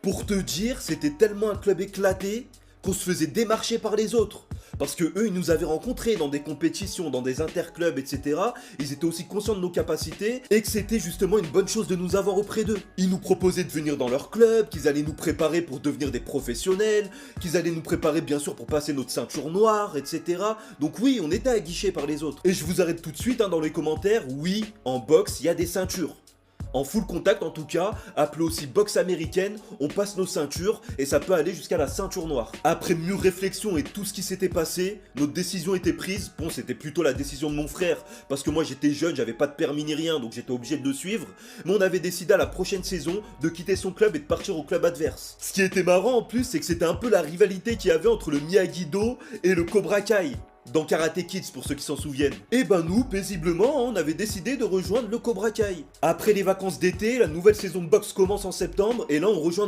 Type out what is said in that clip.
Pour te dire, c'était tellement un club éclaté qu'on se faisait démarcher par les autres. Parce que eux, ils nous avaient rencontrés dans des compétitions, dans des interclubs, etc. Ils étaient aussi conscients de nos capacités et que c'était justement une bonne chose de nous avoir auprès d'eux. Ils nous proposaient de venir dans leur club, qu'ils allaient nous préparer pour devenir des professionnels, qu'ils allaient nous préparer bien sûr pour passer notre ceinture noire, etc. Donc oui, on était aguichés par les autres. Et je vous arrête tout de suite dans les commentaires, oui, en boxe, il y a des ceintures. En full contact en tout cas, appelé aussi boxe américaine, on passe nos ceintures et ça peut aller jusqu'à la ceinture noire. Après mûre réflexion et tout ce qui s'était passé, notre décision était prise. Bon, c'était plutôt la décision de mon frère, parce que moi j'étais jeune, j'avais pas de permis ni rien, donc j'étais obligé de le suivre. Mais on avait décidé à la prochaine saison de quitter son club et de partir au club adverse. Ce qui était marrant en plus, c'est que c'était un peu la rivalité qu'il y avait entre le Miyagi-Do et le Cobra Kai. Dans Karate Kids pour ceux qui s'en souviennent. Et ben nous, paisiblement, on avait décidé de rejoindre le Cobra Kai. Après les vacances d'été, la nouvelle saison de boxe commence en septembre et là on rejoint